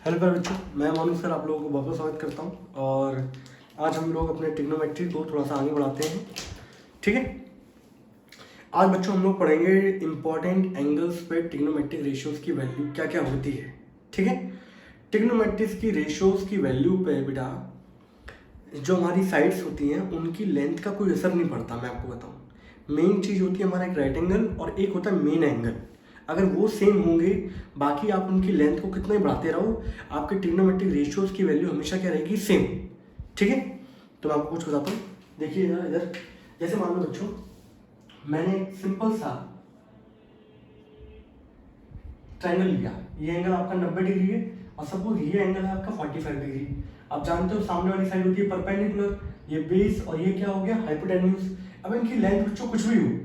Hello प्यारे बच्चों, मैं मोनू सर आप लोगों को बहुत बहुत स्वागत करता हूं। और आज हम लोग अपने ट्रिग्नोमेट्री को थोड़ा सा आगे बढ़ाते हैं। ठीक है, आज बच्चों हम लोग पढ़ेंगे इंपॉर्टेंट एंगल्स पे ट्रिग्नोमेट्रिक रेशियोज की वैल्यू क्या क्या होती है। ठीक है, ट्रिग्नोमेट्रिक्स की रेशियोज की वैल्यू पे बेटा जो हमारी साइड्स होती हैं उनकी लेंथ का कोई असर नहीं पड़ता। मैं आपको बताऊं, मेन चीज़ होती है हमारा एक राइट एंगल और एक होता है मेन एंगल। अगर वो सेम होंगे, बाकी आप उनकी लेंथ को कितना ही बढ़ाते रहो, आपके ट्रिग्नोमेट्रिक रेशियोज की वैल्यू हमेशा क्या रहेगी, सेम। ठीक है, तो मैं आपको कुछ बताता हूँ। देखिए इधर जैसे मान लो बच्चों, मैंने एक सिंपल सा ट्रायंगल लिया। ये एंगल आपका 90 डिग्री है और सपोज ये एंगल है आपका 45 डिग्री। आप जानते हो सामने वाली साइड होती है परपेंडिकुलर, ये बेस और ये क्या हो गया, हाइपोटेन्यूज। अब इनकी लेंथ बच्चों कुछ भी हो,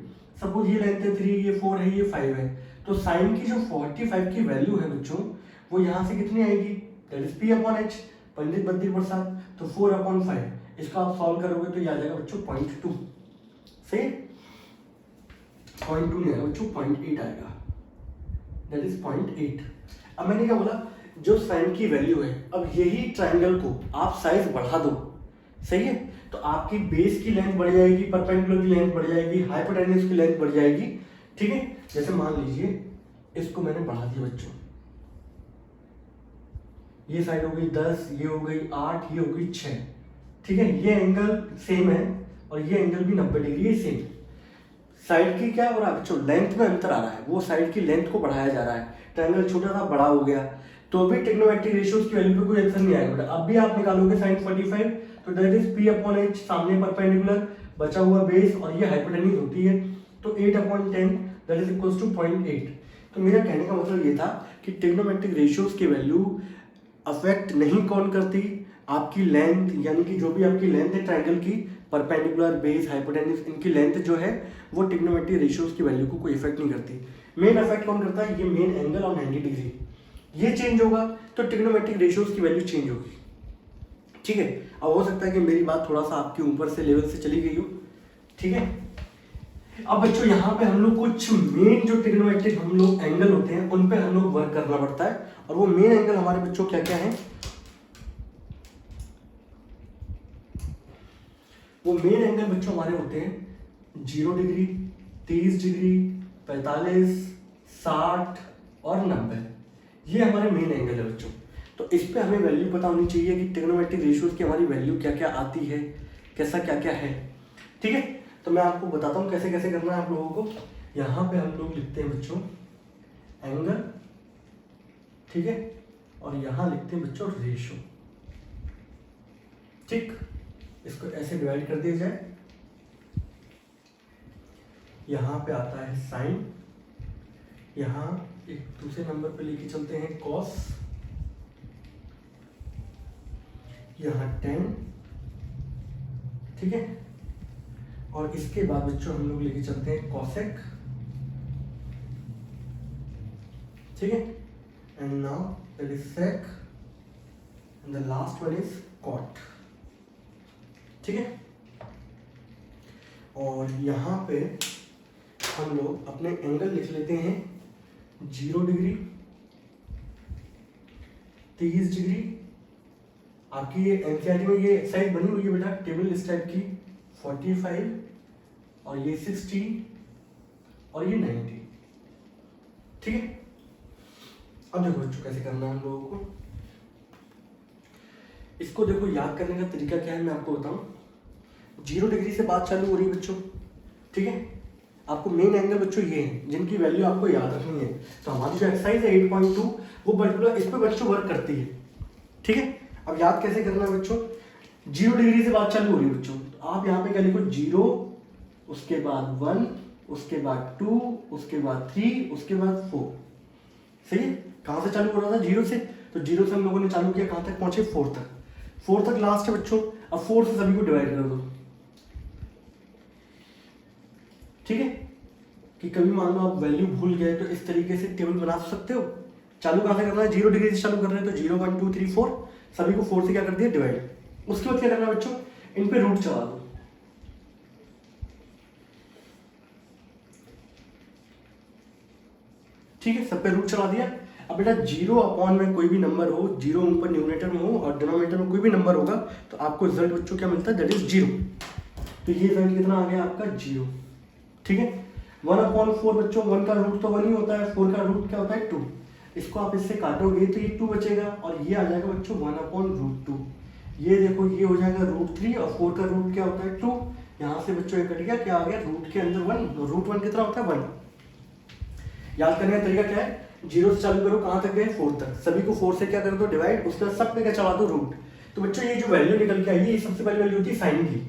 सपोज ये लेंथ है 3, ये 4 है, ये 5 है, तो साइन की जो 45 की वैल्यू है बच्चों, वो यहाँ से कितनी आएगी, that is P upon H, Pandit Badri Prasad. तो 4/5 इसको आप सॉल्व करोगे तो ये आ जाएगा बच्चों 0.2 से 0.2 नहीं आएगा बच्चों, 0.8 आएगा, दैट इज 0.8। अब मैंने क्या बोला, जो साइन की वैल्यू है, अब यही ट्रायंगल को आप साइज बढ़ा दो, सही है, तो आपकी बेस की लेंथ बढ़ जाएगी, परपेंडिकुलर की लेंथ बढ़ जाएगी, हाइपोटेन्यूज की लेंथ बढ़ जाएगी। ठीक है, जैसे मान लीजिए इसको मैंने बढ़ा दिया बच्चों, ये साइड हो गई 10, ये हो गई 8, ये हो गई 6। ठीक है, ये एंगल सेम है और ये एंगल भी 90 डिग्री है, सेम। साइड की क्या हो रहा है बच्चों, लेंथ में अंतर आ रहा है, वो साइड की लेंथ को बढ़ाया जा रहा है, ट्रायंगल छोटा था बड़ा हो गया, तो भी ट्रिग्नोमेट्रिक रेशियोज की वैल्यू पे कोई आंसर नहीं आएगा। अब भी आप निकालोगे sin 45, तो that is p upon h, सामने परपेंडिकुलर, बचा हुआ बेस और ये हाइपोटेन्यूज होती है, तो 8/10 दैट इज इक्वल्स टू 0.8। तो मेरा कहने का मतलब ये था कि ट्रिग्नोमेट्रिक रेशियोज की वैल्यू अफेक्ट नहीं कौन करती, आपकी लेंथ, यानी कि जो भी आपकी लेंथ है ट्रायंगल की, परपेंडिकुलर, बेस, हाइपोटेन्यूज, इनकी लेंथ जो है वो ट्रिग्नोमेट्रिक रेशियोज की वैल्यू को कोई इफेक्ट नहीं करती। मेन इफेक्ट कौन करता है, ये मेन एंगल और 90 डिग्री, ये चेंज होगा तो ट्रिग्नोमेट्रिक रेशियोज की वैल्यू चेंज होगी। ठीक है, अब हो सकता है कि मेरी बात थोड़ा सा आपके ऊपर से लेवल से चली गई हो। ठीक है, अब बच्चों यहाँ पे हम लोग कुछ मेन जो ट्रिग्नोमेट्रिक हम लोग एंगल होते हैं उन पे हम लोग वर्क करना पड़ता है, और वो मेन एंगल हमारे बच्चों क्या क्या है, वो मेन एंगल बच्चों हमारे होते हैं 0 डिग्री, 30 डिग्री, 45, 60 और 90। ये हमारे मेन एंगल है बच्चों। तो इस पे हमें वैल्यू पता होनी चाहिए कि ट्रिग्नोमेट्रिक रेशियोज की हमारी वैल्यू क्या क्या आती है, कैसा क्या क्या है। ठीक है, तो मैं आपको बताता हूँ कैसे कैसे करना है आप लोगों को। यहाँ पे हम लोग लिखते हैं बच्चों एंगल, ठीक है, और यहाँ लिखते हैं बच्चों रेशियो। ठीक, इसको ऐसे डिवाइड कर दिया जाए, यहाँ पे आता है साइन, यहाँ एक दूसरे नंबर पे लेके चलते हैं कॉस, यहाँ 10, ठीक है, और इसके बाद बच्चों हम लोग लेके चलते हैं कॉसेक, ठीक है, and now that is sec, and the last one is cot. ठीक है, और यहाँ पे हम लोग अपने एंगल लिख लेते हैं 0 डिग्री, 30 डिग्री। आपकी ये एनसीईआरटी में ये एक्सरसाइज बनी हुई है बेटा, टेबल इस टाइप की, 45 और ये 60 और ये 90। ठीक है, अब देखो बच्चों कैसे करना है हम लोगों को। इसको देखो याद करने का तरीका क्या है मैं आपको बताऊं। 0 डिग्री से बात चालू हो रही है बच्चों, ठीक है, आपको मेन एंगल बच्चों ये हैं जिनकी वैल्यू आपको याद रखनी है। तो हमारी जो एक्सरसाइज है 8.2 वो पर्टिकुलर इस पे बच्चों वर्क करती है। ठीक है, अब याद कैसे करना है बच्चों, 0 डिग्री से बात चालू हो रही है बच्चों, तो आप यहाँ पे क्या लिखो 0, उसके बाद 1, उसके बाद 2, उसके बाद 3, उसके बाद 4। सही है, कहाँ से चालू हो रहा था, 0 से, तो 0 से हम लोगों ने चालू किया, कहाँ तक पहुंचे, 4 तक। 4 तक लास्ट है बच्चों। अब 4 से सभी को डिवाइड कर दो। ठीक है, कि कभी मान लो आप वैल्यू भूल गए तो इस तरीके से टेबल बना सकते हो। चालू कहाँ से करना है, 0 डिग्री से चालू कर रहे हैं तो 0, 1, 2, 3, 4, सभी को 4 से क्या कर दिया, डिवाइड। उसके बाद क्या करना है बच्चों, इन पे रूट चला दो। ठीक है, सब पे रूट चला दिया। अब अब बेटा 0 अपॉन में कोई भी नंबर हो, 0 ऊपर न्यूमरेटर में हो और डिनोमिनेटर में कोई भी नंबर होगा तो आपको रिजल्ट बच्चों क्या मिलता है, दैट इज 0। तो ये रिजल्ट कितना आ गया आपका 0, ठीक है। 1/4 बच्चों, 1 का रूट तो 1 ही होता है, 4 का रूट क्या होता है 2। इसको आप इससे काटोगे तो ये 2 बचेगा और ये आ जाएगा बच्चों 1/√2। ये देखो ये हो जाएगा √3 और 4 का रूट क्या होता है 2। यहाँ से बच्चों ये कट गया, क्या आ गया रूट के अंदर 1, √1 कितना होता है 1। याद करने का तरीका क्या है, 0 से चालू करो, कहाँ तक गए 4 तक, सभी को 4 से क्या कर दो डिवाइड, उसके बाद सब पे क्या चला दो रूट। तो बच्चों ये जो वैल्यू निकल के आई है, ये सबसे पहली वैल्यू होती है साइन की।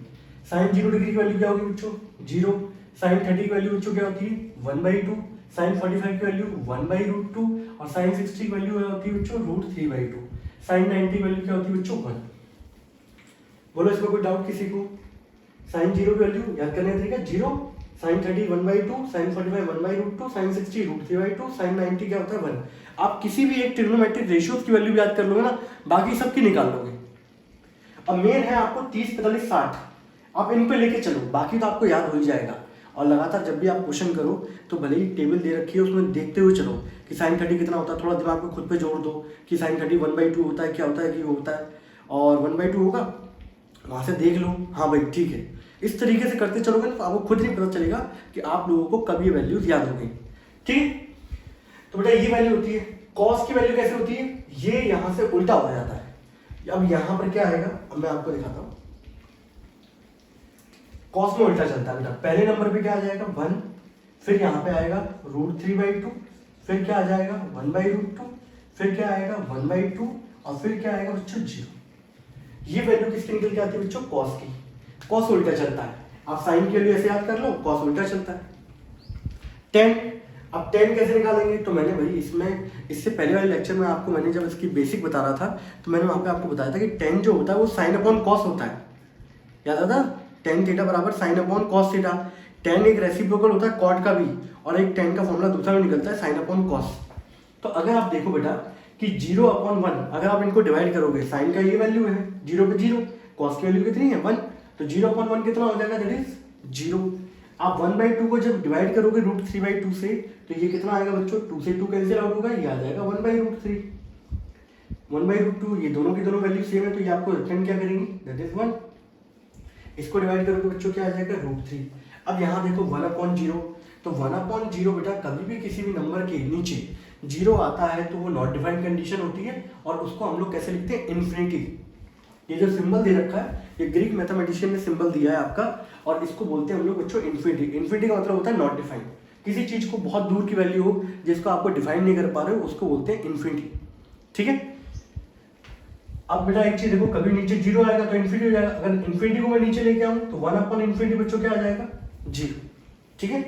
साइन 0 डिग्री की वैल्यू क्या होगी बच्चों 0। साइन 30 की वैल्यू बच्चों क्या होती है 1/2। साइन 45 की वैल्यू 1/√2 और साइन 60 की वैल्यू होती है बच्चों √3/2। साइन 90 की वैल्यू क्या होती है बच्चों 1। बोलो इसमें कोई डाउट किसी को। साइन 0 की वैल्यू याद करने का तरीका 0, साइन 30 1/2, साइन 45 1/√2, साइन 60 √3/2, साइन 90 क्या होता है 1। आप किसी भी एक ट्रिग्नोमेट्रिक रेशियोज की वैल्यू याद कर लोगे ना, बाकी सबकी निकाल लोगे। अब मेन है आपको 30 45 60, आप इन पे लेके चलो, बाकी तो आपको याद हो ही जाएगा। और लगातार जब भी आप क्वेश्चन करो तो भले ही टेबल दे रखी है उसमें देखते हुए चलो कि साइन 30 कितना होता है, थोड़ा दिमाग को खुद पे जोड़ दो कि साइन 30 1/2 होता है, क्या होता है कि होता है और 1/2 होगा, वहां से देख लो, हाँ भाई ठीक है। इस तरीके से करते चलोगे तो आपको खुद नहीं पता चलेगा कि आप लोगों को कब ये वैल्यूज याद हो गई, ठीक है। तो बेटा ये वैल्यू होती है। कॉस की वैल्यू कैसे होती है, ये यहां से उल्टा हो जाता है। अब यहां पर क्या आएगा, अब मैं आपको दिखाता हूं। कॉस में उल्टा चलता है बेटा, पहले नंबर पे क्या आ जाएगा 1, फिर यहाँ पे आएगा √3/2, फिर क्या आ जाएगा 1/√2, फिर क्या आएगा 1/2 और फिर क्या आएगा बच्चों 0। ये वैल्यू किसकी निकल के आती है बच्चों कॉस की। कॉस उल्टा चलता है, आप साइन के लिए ऐसे याद कर लो, कॉस उल्टा चलता है। 10, अब 10 कैसे निकालेंगे, तो मैंने भाई इसमें इससे पहले वाले लेक्चर में आपको मैंने जब इसकी बेसिक बता रहा था तो मैंने वहां पे आपको बताया था कि 10 जो होता है वो साइन अपॉन कॉस होता है, याद आता tan थीटा बराबर sine upon cos theta. tan एक रेसिप्रोकल होता है कॉट का भी, और एक tan का फॉर्मूला दूसरा भी निकलता है साइन अपॉन कॉस। तो अगर आप देखो बेटा कि 0/1 अगर आप इनको डिवाइड करोगे, साइन का ये वैल्यू है 0 पे 0, कॉस की वैल्यू कितनी है 1, तो 0/1 कितना हो जाएगा दैट इज 0। आप 1/2 को जब डिवाइड करोगे √3/2 से तो ये कितना आएगा बच्चों 2 से 2 कैंसिल आउट होगा, ये आ जाएगा 1/√3। 1/√2 ये दोनों की दोनों वैल्यू सेम है तो ये आपको रिटर्न क्या करेंगे दैट इज 1। इसको डिवाइड करोगे बच्चों क्या आ जाएगा √3। अब यहाँ देखो 1/0, तो 1/0 बेटा कभी भी किसी भी नंबर के नीचे 0 आता है तो वो नॉट डिफाइंड कंडीशन होती है और उसको हम लोग कैसे लिखते हैं इन्फिनिटी। ये जो सिंबल दे रखा है ये ग्रीक मैथमेटिशियन ने सिंबल दिया है आपका, और इसको बोलते हैं हम लोग बच्चों इन्फिनिटी। इन्फिनिटी का मतलब होता है नॉट डिफाइंड, किसी चीज को बहुत दूर की वैल्यू हो जिसको आपको डिफाइन नहीं कर पा रहे हो उसको बोलते हैं इन्फिनिटी, ठीक है। अब बेटा एक चीज देखो, कभी नीचे 0 आएगा तो इन्फिनिटी हो जाएगा, अगर इन्फिनिटी को मैं नीचे लेके आऊं तो 1/∞ बच्चों क्या आ जाएगा 0, ठीक है।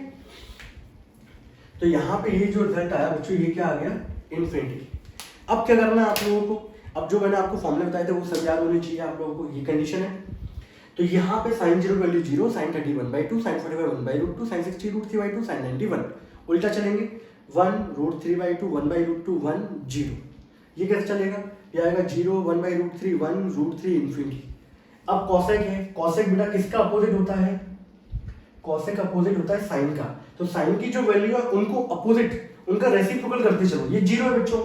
तो यहाँ पे ये जो रिजल्ट आया बच्चों ये क्या आ गया इन्फिनिटी। अब क्या करना है आप लोगों को, अब जो मैंने आपको फॉर्मूले बताए थे वो सब याद होने चाहिए आप लोगों को, ये कंडीशन है। तो यहाँ पे sine 0 value 0, sine 30 1/2, sine 45 1/√2, sine 60 √3/2, sine 90 1, उल्टा चलेंगे 1 √3/2 1/√2 1 0। ये कैसे चलेगा, ये आएगा 0 1/√3 1 √3 इन्फिनिटी। अब कॉसेक है, कॉसेक बेटा किसका अपोजिट होता है, कॉसेक अपोजिट होता है साइन का। तो साइन की जो वैल्यू है उनको अपोजिट उनका रेसिप्रोकल करते चलो। ये 0 है बच्चों,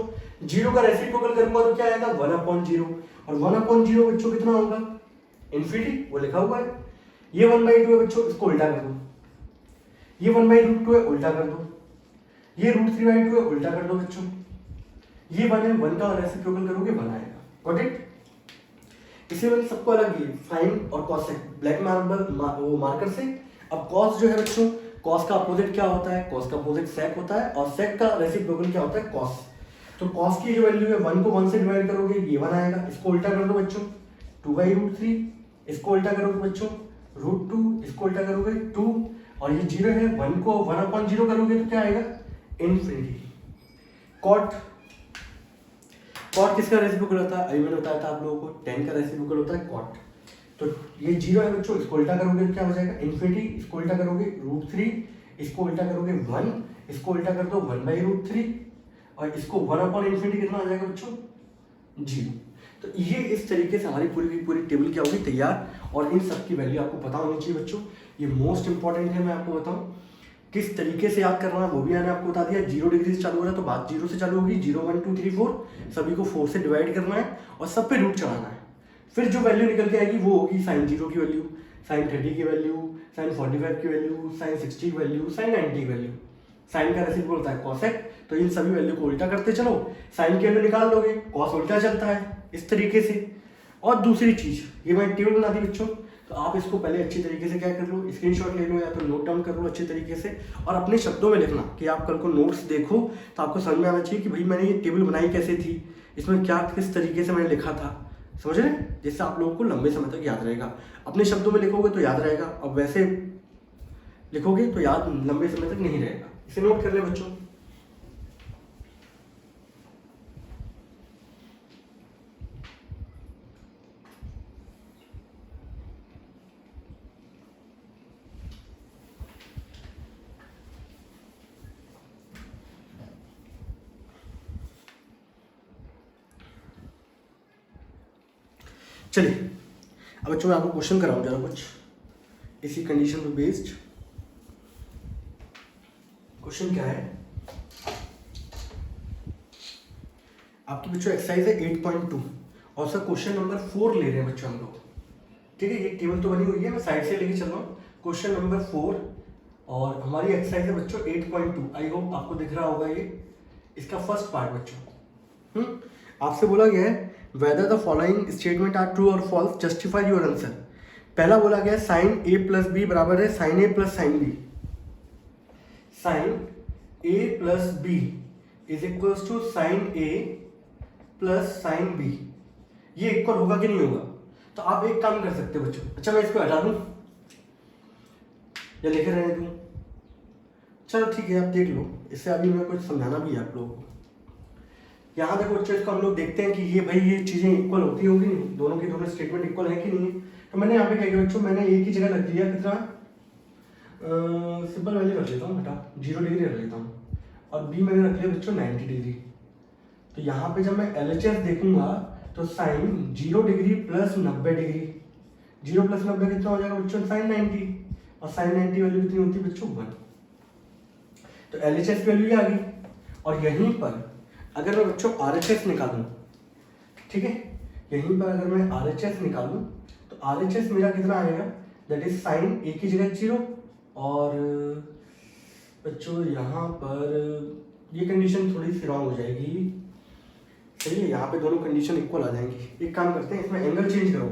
0 का रेसिप्रोकल करूंगा तो क्या आएगा 1/0, और 1/0 बच्चों कितना होगा इन्फिनिटी, वो लिखा हुआ है। ये 1/2 है बच्चों, इसको उल्टा कर दो, ये 1/√2 है उल्टा कर दो, ये √3/2 है उल्टा कर दो बच्चों, ये 1 है 1 का रेसिप्रोकल करोगे 1 आएगा, गॉट इट। इसी वजह सबको अलग ही साइन और कॉसेक ब्लैक वो मार्कर से। अब कॉस जो है बच्चों, कॉस का अपोजिट क्या होता है, कॉस का अपोजिट सेक होता है, और सेक का रेसिप्रोकल क्या होता है कॉस। तो कॉस की जो वैल्यू है 1 को 1 से डिवाइड करोगे ये 1 आएगा, इसको उल्टा कर दो बच्चों 2/√3, इसको उल्टा करोगे बच्चों √2, इसको उल्टा करोगे 2, और ये 0 है 1 को 1/0 करोगे तो क्या आएगा इन्फिनिटी। कॉट, कॉट किसका रेसिप्रोकल होता है, अभी मैंने बताया था आप लोगों को, tan का रेसिप्रोकल होता है कॉट। तो ये 0 है बच्चों, इसको उल्टा करोगे तो क्या हो जाएगा इन्फिनिटी, इसको उल्टा करोगे √3, इसको उल्टा करोगे 1, इसको उल्टा कर दो 1/√3, और इसको 1/∞ कितना आ जाएगा बच्चों 0। तो ये इस तरीके से हमारी पूरी की पूरी टेबल क्या होगी तैयार, और इन सब की वैल्यू आपको पता होनी चाहिए बच्चों। ये मोस्ट इंपॉर्टेंट है, मैं आपको बताऊं किस तरीके से याद करना है वो भी मैंने आपको बता दिया। 0 डिग्री से चालू हो रहा है तो बात 0 से चालू होगी, 0 1 2 3 4 सभी को 4 से डिवाइड करना है और सब पे रूट चढ़ाना है। फिर जो वैल्यू निकल के आएगी वो होगी साइन 0 की वैल्यू, साइन 30 की वैल्यू, साइन 45 की वैल्यू, साइन 60 की वैल्यू, साइन 90 की वैल्यू। साइन का रेसिप्रोकल होता है कॉसेक, तो इन सभी वैल्यू को उल्टा करते चलो, साइन की वैल्यू निकाल लोगे, कॉस उल्टा चलता है इस तरीके से। और दूसरी चीज, ये मैंने टेबल बना दी बच्चों, तो आप इसको पहले अच्छी तरीके से क्या कर लो, स्क्रीनशॉट ले लो या तो नोट डाउन कर लो अच्छी तरीके से, और अपने शब्दों में लिखना कि आप कल को नोट्स देखो तो आपको समझ में आना चाहिए कि भाई मैंने ये टेबल बनाई कैसे थी, इसमें क्या किस तरीके से मैंने लिखा था, समझ रहे, जिससे आप लोगों को लंबे समय तक याद रहेगा। अपने शब्दों में लिखोगे तो याद रहेगा, और वैसे लिखोगे तो याद लंबे समय तक नहीं रहेगा। इसे नोट कर ले बच्चों। चलिए अब बच्चों मैं आपको क्वेश्चन कराऊं जरा कुछ इसी कंडीशन पे बेस्ड। क्वेश्चन क्या है आपकी बच्चों, एक्सरसाइज है 8.2 और सर क्वेश्चन नंबर 4 ले रहे हैं बच्चों हम लोग, ठीक है। ये टेबल तो बनी हुई है, मैं साइड से लेके चल रहा हूँ। क्वेश्चन नंबर 4 और हमारी एक्सरसाइज है बच्चों 8.2। आई होप आपको दिख रहा होगा, ये इसका फर्स्ट पार्ट बच्चों। आपसे बोला गया है whether the following statement are true or false, justify your answer। पहला बोला गया साइन a प्लस बी बराबर है sine a plus sine B. Sine a plus B is equals to sine a plus sine B. ये equal होगा कि नहीं होगा? तो आप एक काम कर सकते हो बच्चों, अच्छा मैं इसको हटा दूं या लिखे रहने दूं, चलो ठीक है आप देख लो, इससे अभी मैं कुछ समझाना भी है आप लोगों को। यहाँ देखो बच्चों, इसको हम लोग देखते हैं कि ये भाई ये चीज़ें इक्वल होती होगी नहीं, दोनों की दोनों स्टेटमेंट इक्वल है कि नहीं है। तो मैंने यहाँ पे क्या किया बच्चों, मैंने एक ही जगह रख दिया कितना, सिंपल वैल्यू रख लेता हूँ, बेटा 0 डिग्री रख लेता हूँ, और बी मैंने रख लिया बच्चों 90 डिग्री। तो यहाँ पे जब मैं LHS देखूंगा तो sine 0 degree plus 90 degree, 0 plus 90 कितना हो जाएगा बच्चों, साइन 90, और साइन 90 वैल्यू कितनी होती है बच्चों 1। तो LHS वैल्यू ये आ गई। और यहीं पर अगर मैं बच्चों RHS निकालूं, ठीक है, यहीं पर अगर मैं RHS निकालूं तो RHS मेरा कितना आएगा, दैट इज साइन a की जगह 0, और बच्चों यहाँ पर ये कंडीशन थोड़ी सी रॉन्ग हो जाएगी, सही है, यहाँ पे दोनों कंडीशन इक्वल आ जाएंगी। एक काम करते हैं, इसमें एंगल चेंज करो,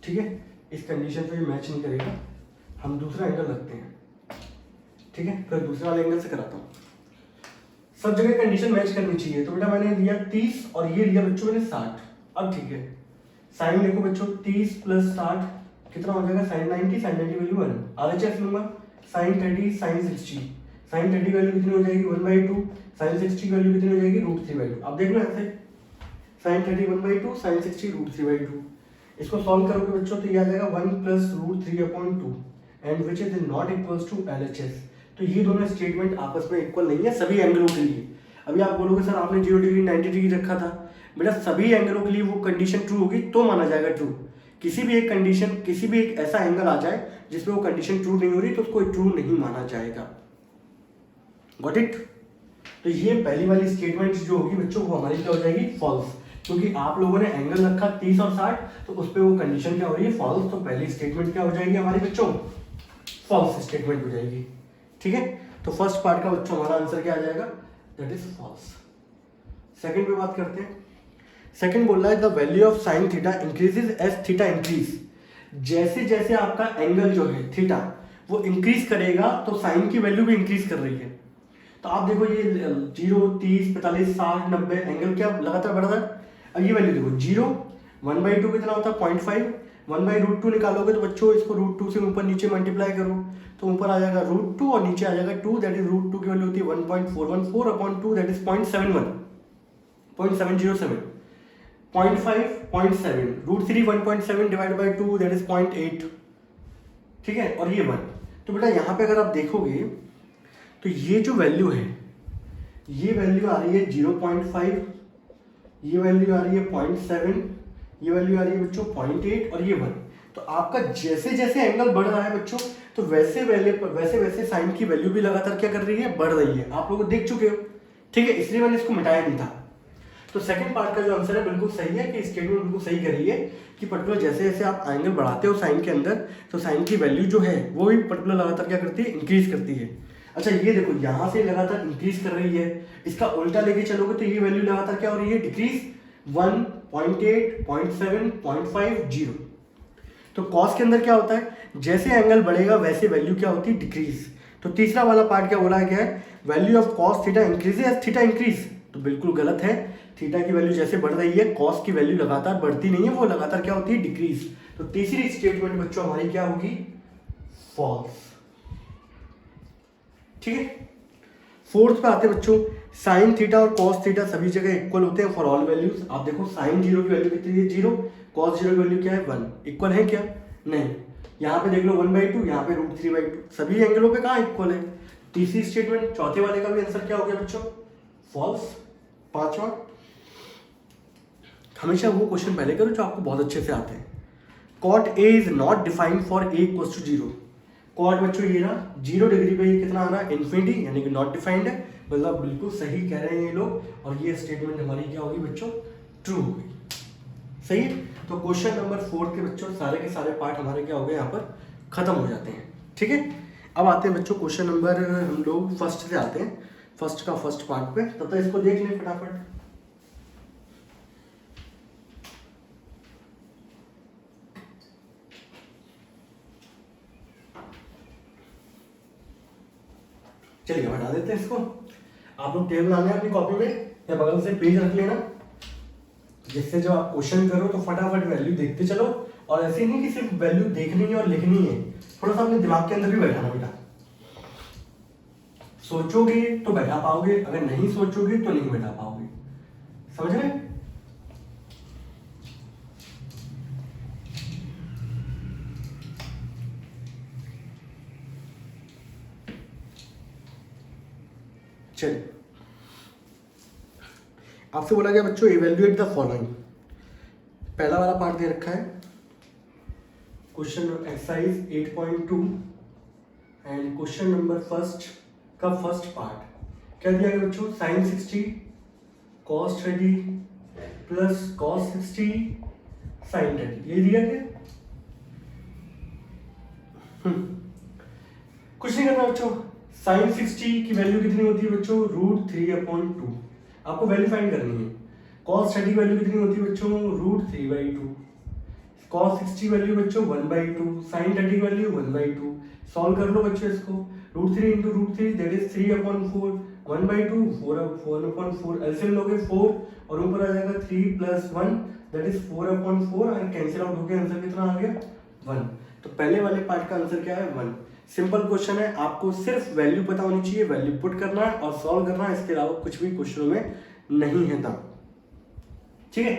ठीक है, इस कंडीशन पे मैच नहीं करेगा, हम दूसरा एंगल रखते हैं, ठीक है, फिर दूसरे वाले एंगल से कराता हूँ। सब जगह कंडीशन मैच करनी चाहिए। तो बेटा मैंने लिया 30 और ये लिया बच्चों मैंने 60। अब ठीक है, साइन देखो बच्चों 30 प्लस 60 कितना हो जाएगा, साइन 90, साइन 90 वैल्यू 1। RHS लूंगा साइन 30 साइन 60, साइन 30 वैल्यू कितनी हो जाएगी 1/2, साइन 60 की वैल्यू कितनी हो जाएगी √3/2। अब देख लो ऐसे, साइन 30 1/2, साइन 60 √3/2। इसको सॉल्व करोगे बच्चों तो ये आ जाएगा 1 plus √3/2 and which is not equals to LHS। तो ये दोनों स्टेटमेंट आपस में इक्वल नहीं है सभी एंगलों के लिए। अभी आप बोलोगे सर आपने 0 डिग्री 90 डिग्री रखा था, बेटा सभी एंगलों के लिए वो कंडीशन ट्रू होगी तो माना जाएगा ट्रू। किसी भी एक कंडीशन, किसी भी एक ऐसा एंगल आ जाए जिसमें वो कंडीशन ट्रू नहीं हो रही तो उसको ट्रू नहीं माना जाएगा। Got it? तो ये पहली वाली स्टेटमेंट जो होगी बच्चों वो हमारी क्या हो जाएगी, फॉल्स, क्योंकि आप लोगों ने एंगल रखा 30 और 60 तो उस पर वो कंडीशन क्या हो रही है, फॉल्स। तो पहली स्टेटमेंट क्या हो जाएगी हमारी बच्चों, फॉल्स स्टेटमेंट हो जाएगी, ठीक है। तो फर्स्ट पार्ट का बच्चों हमारा आंसर क्या आ जाएगा, दैट इज फॉल्स। सेकंड पे बात करते हैं। सेकंड बोल रहा है the value of sine theta increases as theta increase. जैसे जैसे आपका एंगल जो है थीटा वो इंक्रीज करेगा तो साइन की वैल्यू भी इंक्रीज कर रही है। तो आप देखो ये 0 30 45 60 90 एंगल क्या लगातार बढ़ रहा है। अब ये वैल्यू देखो 0 1/2 कितना होता है 0.5, 1/√2 निकालोगे तो बच्चों इसको √2 से ऊपर नीचे मल्टीप्लाई करो तो ऊपर आ जाएगा √2 और नीचे आ जाएगा 2, दैट इज √2 की वैल्यू होती है 1.414/2 that is 0.71 0.707 0.5 0.7 √3 1.7 divide by 2 that is 0.8, ठीक है, और ये 1। तो बेटा यहाँ पे अगर आप देखोगे तो ये जो वैल्यू है ये वैल्यू आ रही है 0.5, ये वैल्यू आ रही है 0.7, ये वैल्यू आ रही है बच्चों 0.8 और ये 1। तो आपका जैसे जैसे एंगल बढ़ रहा है बच्चों, तो वैसे वैसे साइन की वैल्यू भी लगातार क्या कर रही है, बढ़ रही है। आप लोग देख चुके हो, ठीक है, इसलिए मैंने इसको मिटाया नहीं था। तो सेकंड पार्ट का जो आंसर है बिल्कुल सही है कि स्टेटमेंट बिल्कुल सही करी है कि पर्टिकुलर जैसे जैसे आप एंगल बढ़ाते हो साइन के अंदर, तो साइन की वैल्यू जो है वो भी पर्टिकुलर लगातार क्या करती है, इंक्रीज करती है। अच्छा ये देखो, यहाँ से लगातार इंक्रीज कर रही है, इसका उल्टा लेके चलोगे तो ये वैल्यू लगातार क्या हो रही है, डिक्रीज 1, 0.8, 0.7, 0.5, 0। तो कॉस के अंदर क्या होता है, जैसे एंगल बढ़ेगा वैसे वैल्यू क्या होती है, डिक्रीज। तो तीसरा वाला पार्ट क्या बोला गया है, value of cos theta increases theta increase, तो बिल्कुल गलत है। थीटा की वैल्यू जैसे बढ़ रही है, कॉस की वैल्यू लगातार बढ़ती नहीं है, वो लगातार क्या होती है, डिक्रीज। तो तीसरी स्टेटमेंट बच्चों हमारी क्या होगी, फॉल्स। ठीक है, फोर्थ पे आते हैं बच्चों, साइन थीटा और कॉस थीटा सभी जगह इक्वल होते हैं फॉर ऑल वैल्यूज। आप देखो साइन 0 की वैल्यू कितनी है, 0, कॉस 0 की वैल्यू क्या है, 1। इक्वल है क्या, नहीं। यहाँ पे देख लो 1/2, यहाँ पे √3/2, सभी एंगलों पे कहाँ इक्वल है। तीसरी स्टेटमेंट, चौथे वाले का भी आंसर क्या हो गया बच्चों, फॉल्स। पांचवा, हमेशा वो क्वेश्चन पहले करो जो आपको बहुत अच्छे से आते हैं। Cot A is not defined for A equals to 0। Cot बच्चों ये ना 0 डिग्री पे ये कितना आ रहा है, इन्फिनिटी, यानी कि नॉट डिफाइंड है। मतलब बिल्कुल सही कह रहे हैं ये लोग, और ये स्टेटमेंट हमारी क्या होगी बच्चों, ट्रू होगी। सही है। तो क्वेश्चन नंबर 4 के बच्चों सारे के सारे पार्ट हमारे क्या हो गए, यहाँ पर खत्म हो जाते हैं। ठीक है, अब आते हैं बच्चों क्वेश्चन नंबर, हम लोग फर्स्ट से आते हैं, फर्स्ट का फर्स्ट पार्ट पे। तब तक इसको देख लें फटाफट। चलिए हटा देते हैं इसको। आप लोग टेबल आने अपनी कॉपी में या बगल से पेज रख लेना, जिससे जब आप क्वेश्चन करो तो फटाफट वैल्यू देखते चलो। और ऐसे नहीं कि सिर्फ वैल्यू देखनी है और लिखनी है, थोड़ा सा अपने दिमाग के अंदर भी बैठाना बेटा। सोचोगे तो बैठा पाओगे, अगर नहीं सोचोगे तो नहीं बैठा पाओगे। समझ रहे? चलिए, आपसे बोला गया बच्चों इवेल्युएट द फॉलोइंग। पहला वाला पार्ट दे रखा है question exercise 8.2 and question number first का फर्स्ट पार्ट क्या दिया गया बच्चों, sine 60 cos 30 plus cos 60 sine 30, ये दिया गया। कुछ नहीं करना बच्चों, साइन 60 की वैल्यू कितनी होती है बच्चों, √3/2, आपको वैल्यू फाइंड करनी है। कॉस 30 वैल्यू कितनी होती है बच्चों, √3/2। कॉस 60 वैल्यू बच्चों 1/2, साइन 30 वैल्यू 1/2। सॉल्व कर लो बच्चों इसको, √3 × √3 दैट इज 3/4, 1/2 4/4, एलसीएम लोगे 4 और ऊपर आ जाएगा 3 + 1 दैट इज 4/4, और कैंसिल आउट होकर आंसर कितना आ गया, 1। तो पहले वाले पार्ट का आंसर क्या है, 1। सिंपल क्वेश्चन है, आपको सिर्फ वैल्यू पता होनी चाहिए, वैल्यू पुट करना है और सॉल्व करना है, इसके अलावा कुछ भी क्वेश्चनों में नहीं है दम। ठीक है,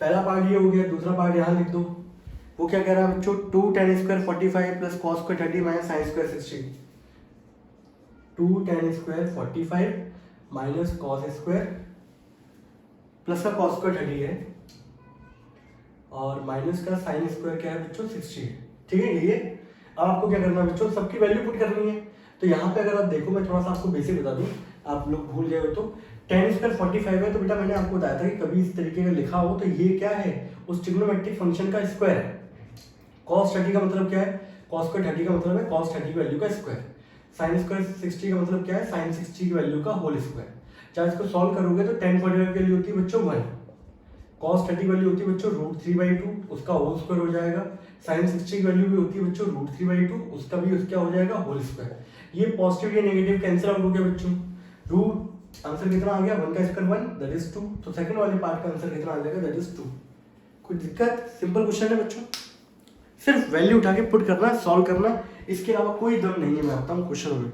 पहला पार्ट ये हो गया। दूसरा पार्ट यहाँ लिख दो, वो क्या कह रहा है बच्चों, 2 tan² 45 plus cos² 30 minus sin² 60। 2 tan² 45 minus cos² plus का cos² 30 है और माइनस का sin² क्या है बच्चों, 60 है। ठीक है, ये अब आपको क्या करना है बच्चों, सबकी वैल्यू पुट करनी है। तो यहाँ पे अगर आप देखो, मैं थोड़ा सा आपको बेसिक बता दूं, आप लोग भूल गए हो तो tan² 45 है, तो बेटा मैंने आपको बताया था कि कभी इस तरीके का लिखा हो तो ये क्या है, उस ट्रिग्नोमेट्रिक फंक्शन का स्क्वायर है। cos 30 का मतलब क्या है, cos² 30 का मतलब है cos 30 की वैल्यू का स्क्वायर। sin² 60 का मतलब क्या है, sin 60 की वैल्यू का होल स्क्वायर। चाहे इसको सॉल्व करोगे तो tan 45 की वैल्यू होती है बच्चों 1, cos 30 की वैल्यू होती है बच्चों √3/2, उसका होल स्क्वायर हो जाएगा। sin 60 की वैल्यू भी होती है बच्चों √3/2, उसका भी क्या हो जाएगा, होल स्क्वायर। ये पॉजिटिव या नेगेटिव कैंसिल आउट हो गया बच्चों। रूट आंसर कितना आ गया, 1 का स्क्वायर 1 दैट इज 2। तो सेकंड वाले पार्ट का आंसर कितना आ जाएगा, दैट इज 2। कोई दिक्कत, सिंपल क्वेश्चन है बच्चों, सिर्फ वैल्यू उठा के पुट करना, सॉल्व करना, इसके अलावा कोई दम नहीं है मैं बताऊं क्वेश्चन में।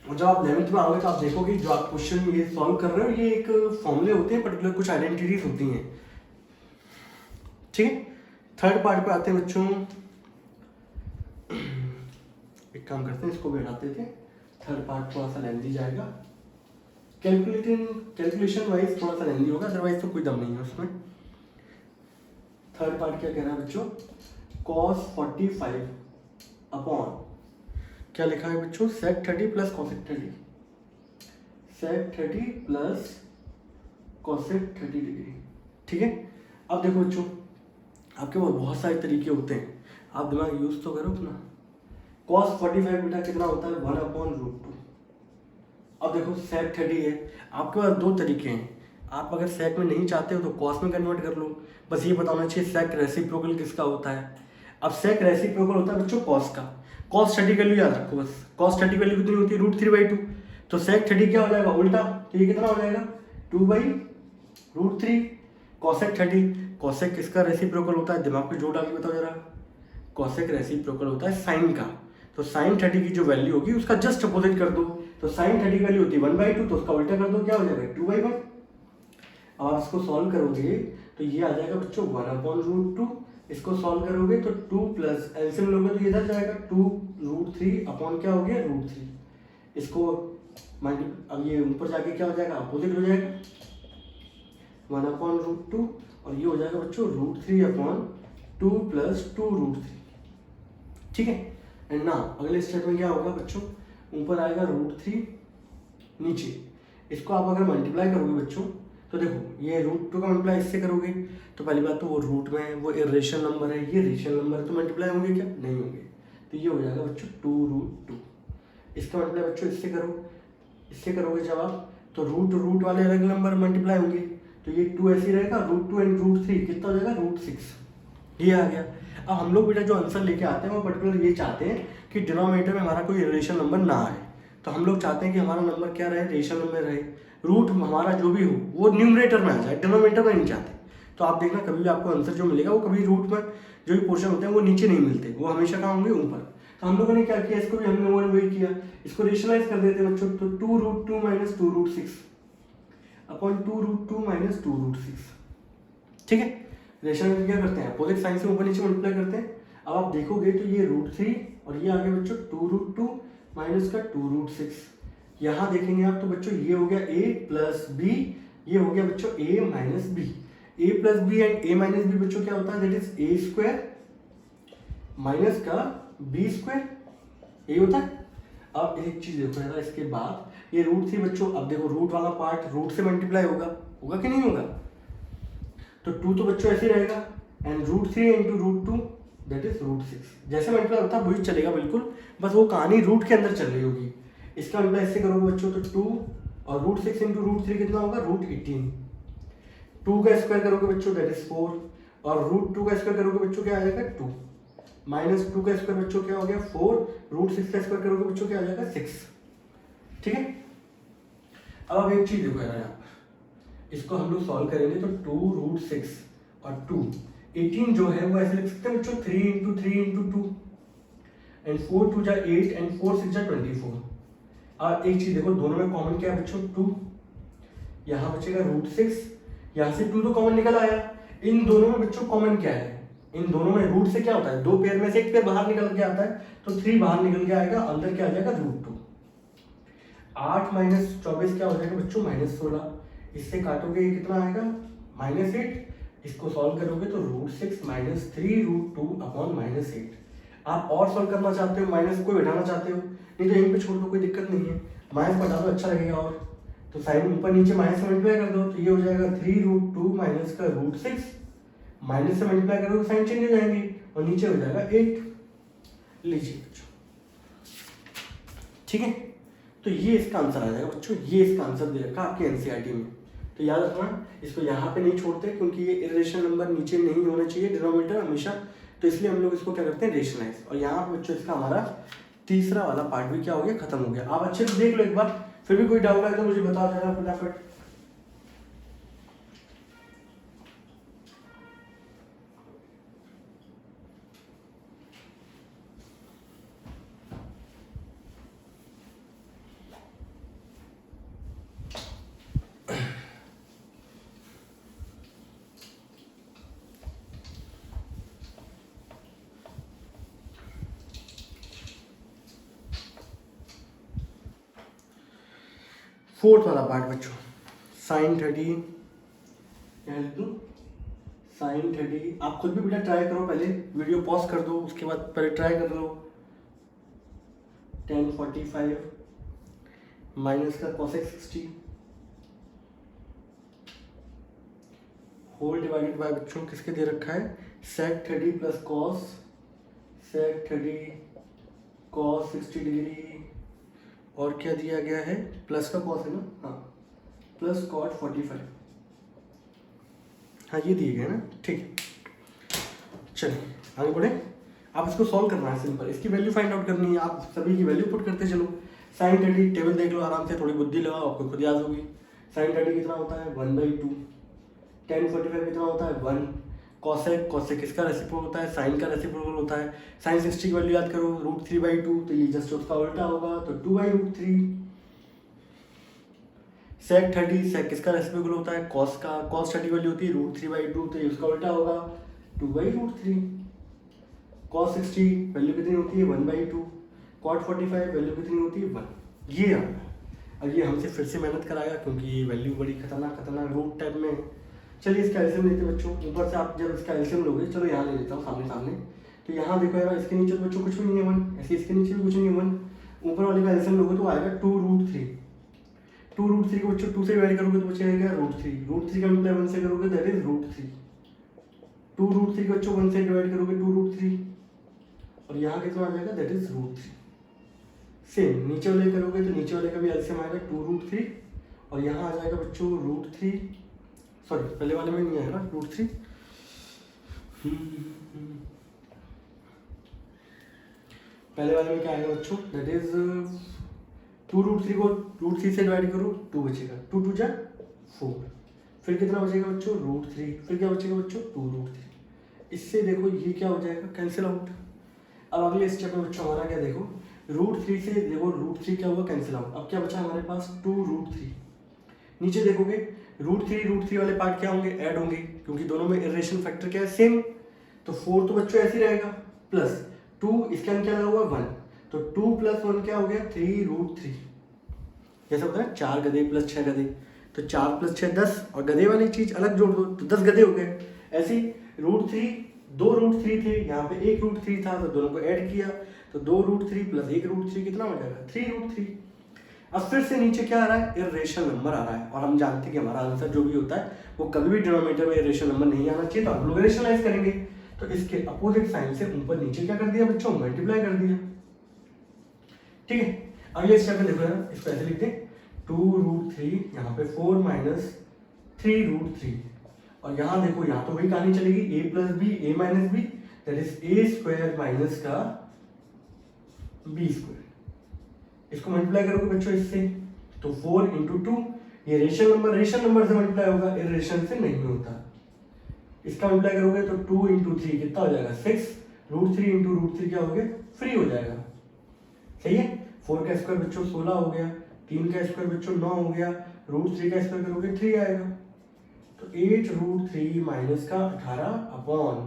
और जब आप 11th में आओगे तो आप देखोगे जो आप क्वेश्चन ये सॉल्व कर रहे हो, ये एक फॉर्मूले होते हैं, पर्टिकुलर कुछ आइडेंटिटीज होती हैं। ठीक है, थर्ड पार्ट पे आते हैं बच्चों। एक काम करते हैं, इसको भी हटाते थे, थर्ड पार्ट थोड़ा सा लेंथी जाएगा, कैलकुलेशन वाइज थोड़ा सा लेंथी होगा, अदरवाइज तो कोई दम नहीं है उसमें। थर्ड पार्ट क्या कह रहा है बच्चों, cos 45 अपॉन क्या लिखा है बच्चों, sec 30 plus cosec 30, sec 30 plus cosec 30 degree. ठीक है, अब देखो बच्चों आपके पास बहुत सारे तरीके होते हैं, आप दिमाग यूज तो करो अपना। cos 45 बेटा कितना होता है, 1/√2। अब देखो sec 30 है, आपके पास दो तरीके हैं, आप अगर sec में नहीं चाहते हो तो cos में कन्वर्ट कर लो, बस ये बताना चाहिए sec रेसिप्रोकल किसका होता है। अब sec रेसिप्रोकल होता है बच्चों cos का, cos 30 वैल्यू याद रखो बस, cos 30 वैल्यू कितनी होती है, √3/2, तो sec 30 क्या हो जाएगा उल्टा, तो ये कितना हो जाएगा 2/√3। cosec 30, cosec किसका रेसिप्रोकल होता है, दिमाग पे जोर डाल के बताओ जरा, cosec रेसिप्रोकल होता है sin का, तो sin 30 की जो वैल्यू होगी उसका जस्ट अपोजिट कर दो, तो sin 30 की वैल्यू होती है 1/2, तो उसका उल्टा कर दो, क्या हो जाएगा 2/1। अब आप इसको सॉल्व करोगे तो ये आ जाएगा बच्चों 1/√2, इसको सॉल्व करोगे तो 2 प्लस एलसीएम लोगे तो इधर जाएगा 2√3 अपॉन क्या हो गया √3, इसको अब ये ऊपर जाके क्या हो जाएगा अपोजिट हो जाएगा 1/√2, और ये हो जाएगा बच्चों √3 अपॉन 2 प्लस 2√3। ठीक है, एंड ना अगले स्टेप में क्या होगा बच्चों, ऊपर आएगा √3, नीचे इसको आप अगर मल्टीप्लाई करोगे बच्चों तो देखो ये √2 का मल्टीप्लाई इससे करोगे तो पहली बात तो वो रूट में है, वो इरेशनल नंबर है, ये रेशनल नंबर है, तो मल्टीप्लाई होंगे क्या, नहीं होंगे, तो ये हो जाएगा बच्चों 2√2। इसका मल्टीप्लाई बच्चों इससे करो, इससे करोगे जब आप तो रूट वाले अलग नंबर मल्टीप्लाई होंगे, तो ये 2 ऐसे ही रहेगा, √2 एंड √3 कितना हो जाएगा √6, ये आ गया। अब हम लोग बेटा जो आंसर लेके आते हैं वो पर्टिकुलर ये चाहते हैं कि डिनोमिनेटर में हमारा कोई रेशनल नंबर ना आए, तो हम लोग चाहते हैं कि हमारा नंबर क्या रहे, रेशनल नंबर रहे, रूट हमारा जो भी हो वो न्यूमरेटर में आ जाए, डिनोमिनेटर में नहीं चाहते। तो आप देखना कभी भी आपको आंसर जो मिलेगा वो कभी रूट में जो भी पोर्शन होते हैं वो नीचे नहीं मिलते, वो हमेशा कहाँ होंगे ऊपर। तो हम लोगों ने क्या किया, इसको भी हमने वही किया, इसको रेशनलाइज कर देते हैं बच्चों, तो 2√2 माइनस 2√6 अपॉन 2√2 माइनस 2√6। ठीक है, रेशनलाइज क्या करते हैं, अपोजिट साइन से ऊपर नीचे मल्टीप्लाई करते हैं। अब आप देखोगे तो ये √3 और ये आगे बच्चों 2√2 माइनस का 2√6, यहाँ देखेंगे आप तो बच्चों ये हो गया a प्लस बी, ये हो गया बच्चों a minus B, a plus B and a minus B बच्चों क्या होता है, that is a square minus का b स्क्वायर, ये होता है। अब एक चीज देखो यार, इसके बाद ये √3 बच्चों, अब देखो रूट वाला पार्ट रूट से मल्टीप्लाई होगा, होगा कि नहीं होगा, तो 2 तो बच्चों ऐसे रहेगा एंड √3 इंटू √2 दैट इज √6, जैसे मल्टीप्लाई होता है वही चलेगा बिल्कुल, बस वो कहानी रूट के अंदर चल रही होगी। इसका मल्टीप्लाई इससे करोगे बच्चों तो 2 और √6 इंटू √3 कितना होगा √18, 2 का स्क्वायर करोगे बच्चों दैट इज 4 और √2 का स्क्वायर करोगे बच्चों क्या आ जाएगा 2, माइनस 2 का स्क्वायर बच्चों क्या हो गया 4, √6 का स्क्वायर करोगे बच्चों क्या आ जाएगा 6। ठीक है, अब आप एक चीज देखो यार, यहाँ पर इसको हम लोग सॉल्व करेंगे तो 2√6 और 2 18 जो है वो ऐसे लिख सकते हैं बच्चों 3 इंटू 3 इंटू 2 एंड 4 2 जा 8 एंड 4 6 जा 24। और एक चीज देखो दोनों में कॉमन क्या है बच्चों 2, यहाँ बचेगा √6, यहाँ से 2 तो कॉमन निकल आया, इन दोनों में बच्चों कॉमन क्या है, इन दोनों में रूट से क्या होता है, दो पेयर में से एक पेयर बाहर निकल के आता है, तो 3 बाहर निकल के आएगा, अंदर क्या आ जाएगा √2। 8 माइनस 24 क्या हो जाएगा बच्चों -16, इससे काटोगे ये कितना आएगा -8, इसको सॉल्व करोगे तो √6 माइनस 3√2 अपॉन -8। आप और सॉल्व करना चाहते हो, माइनस को बैठाना चाहते हो, नहीं तो यहीं पे छोड़ दो, कोई दिक्कत नहीं है, माइनस बढ़ा दो अच्छा लगेगा, और तो साइन ऊपर नीचे माइनस से मल्टीप्लाई कर दो, तो ये हो जाएगा 3√2 माइनस का √6, माइनस से मल्टीप्लाई करोगे साइन चेंज हो जाएंगे और नीचे हो जाएगा 8। लीजिए बच्चों, ठीक है, तो ये इसका आंसर आ जाएगा बच्चों, ये इसका आंसर दे रखा आपके एनसीईआरटी में। तो याद रखना इसको यहाँ पे नहीं छोड़ते, क्योंकि ये इरेशनल नंबर नीचे नहीं होना चाहिए डिनोमिनेटर हमेशा, तो इसलिए हम लोग इसको क्या करते हैं रेशनलाइज। और यहाँ पे बच्चों इसका हमारा तीसरा वाला पार्ट भी क्या हो गया, खत्म हो गया। आप अच्छे से देख लो एक बार, फिर भी कोई डाउट आए तो मुझे बता देना फटाफट। फोर्थ वाला पार्ट बच्चों, sin 30, यहाँ लिख दूँ साइन 30, आप खुद भी बेटा ट्राई करो, पहले वीडियो पॉज कर दो, उसके बाद पहले ट्राई कर लो। tan 45 माइनस का cosec 60 होल डिवाइडेड बाय बच्चों किसके दे रखा है, sec 30 plus sec 30 cos 60 degree, और क्या दिया गया है, प्लस का cos है ना, हाँ, प्लस cot 45, हाँ ये दिए गए ना, ठीक है। चलिए आगे बढ़े, आप इसको सॉल्व करना है, सिंपल, इसकी वैल्यू फाइंड आउट करनी है, आप सभी की वैल्यू पुट करते चलो। साइन 30 टेबल देख लो आराम से, थोड़ी बुद्धि लगाओ, आपको खुद याद होगी। साइन 30 कितना होता है 1/2, tan 45 कितना होता है 1, कॉसेक किसका रेसिप्रोकल होता है, साइन का रेसिप्रोकल होता है। साइन 60 की वैल्यू याद करो √3/2, तो ये जस्ट उसका उल्टा होगा, तो 2/√3। sec 30 sec किसका रेसिप्रोकल होता है, cos 30 वैल्यू होती है √3/2, तो ये उसका उल्टा होगा 2/√3। cos 60 वैल्यू कितनी होती है 1/2, cot 45 वैल्यू कितनी होती है 1। ये आ रहा है। अब ये हमसे फिर से मेहनत कराएगा क्योंकि ये वैल्यू बड़ी खतरनाक रूट टाइप में। चलिए इसका एलसीएम लेते बच्चों, ऊपर से आप जब इसका एलसीएम लोगे, चलो यहाँ ले लेता हूँ सामने, तो यहाँ देखो यार, इसके नीचे बच्चों कुछ भी नहीं है 1, ऐसे इसके नीचे भी कुछ नहीं है 1, ऊपर वाले का एलसीएम लोगे तो आएगा 2√3। 2√3 को बच्चों 2 से डिवाइड करोगे तो बचेगा √3 का मल्टीप्लाई 1 से करोगे दैट इज √3। 2√3 को बच्चों 1 से डिवाइड करोगे 2√3, और यहाँ कितना आ जाएगा दैट इज √3। सेम नीचे वाले करोगे तो नीचे वाले का भी एलसीएम आएगा 2√3, और यहाँ आ जाएगा बच्चों √3, सॉरी पहले वाले में नहीं आएगा √3, पहले वाले में क्या आएगा बच्चों दैट इज 2√3 को √3 से डिवाइड करो 2 बचेगा, 2 2 जा 4, फिर कितना बचेगा बच्चों √3, फिर क्या बचेगा बच्चों 2√3। इससे देखो ये क्या हो जाएगा कैंसिल आउट। अब अगले स्टेप में बच्चों हमारा क्या देखो, √3 से देखो √3 क्या हुआ कैंसिल आउट। अब क्या बचा हमारे पास 2√3, नीचे देखोगे √3 वाले पार्ट क्या होंगे ऐड होंगे, क्योंकि दोनों में इरेशन फैक्टर क्या है सेम, तो 4 तो बच्चों ऐसे ही रहेगा, प्लस 2 इसके अंदर क्या लगा हुआ 1, तो 2 + 1 क्या हो गया 3√3। जैसा होता है 4 गधे + 6 गधे, तो 4 + 6 10, और गधे वाली चीज अलग जोड़ दो तो 10 गधे हो गए। ऐसे ही √3 2√3 थे, यहाँ पे 1√3 था, तो दोनों को ऐड किया तो 2√3 + 1√3 कितना हो जाएगा 3√3। अब फिर से नीचे क्या आ रहा है इरेशनल नंबर आ रहा है, और हम जानते हैं कि हमारा आंसर जो भी होता है वो कभी भी डिनोमिनेटर में इरेशनल नंबर नहीं आना चाहिए, तो हम लोग रेशनलाइज करेंगे, तो इसके अपोजिट साइन से ऊपर नीचे क्या कर दिया बच्चों मल्टीप्लाई कर दिया। ठीक है, अगले स्टेप में देखो यार, इसको ऐसे लिखते हैं 2√3 यहाँ पे 4 - 3√3, और यहाँ देखो यहाँ तो वही कहानी चलेगी a + b a - b that is a² minus का b²। इसको मल्टीप्लाई करोगे बच्चों इससे, तो 4 × 2, ये रेशनल नंबर से मल्टीप्लाई होगा, इरेशनल से नहीं होता। इसका मल्टीप्लाई करोगे तो 2 × 3 कितना हो जाएगा 6, √3 × √3 क्या हो गया 3 हो जाएगा। सही है, 4 का स्क्वायर बच्चों 16 हो गया, 3 का स्क्वायर बच्चों 9 हो गया, √3 का स्क्वायर करोगे 3 आएगा, तो 8√3 माइनस का 18/16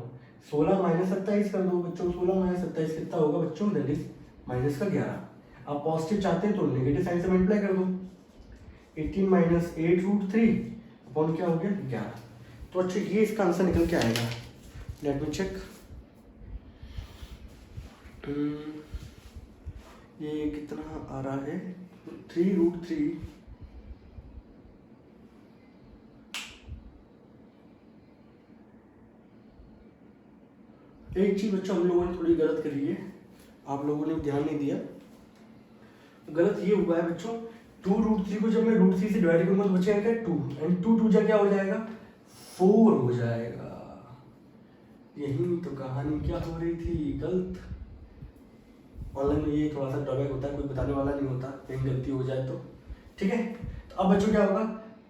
- 27 कर दो बच्चों, 16 - 27 कितना होगा बच्चों दैट इज -11। आप पॉजिटिव चाहते हैं तो नेगेटिव साइन से मल्टीप्लाई कर दो, 18 - 8√3 अपॉन क्या हो गया 11। तो अच्छा ये इसका आंसर निकल के आएगा, लेट मी चेक, ये कितना आ रहा है 3√3 एक चीज बच्चों हम लोगों ने थोड़ी गलत करी है, आप लोगों ने ध्यान नहीं दिया। गलत ये हुआ है बच्चों, 2√3 को जब मैं √3 से डिवाइड करूंगा तो बचेगा क्या 2, एंड 2 2 जा क्या हो जाएगा 4 हो जाएगा। यही तो कहानी क्या हो रही थी गलत। ऑनलाइन में ये थोड़ा सा ड्रॉबैक होता है, कोई बताने वाला नहीं होता, कहीं गलती हो जाए तो। ठीक है, तो अब बच्चों क्या होगा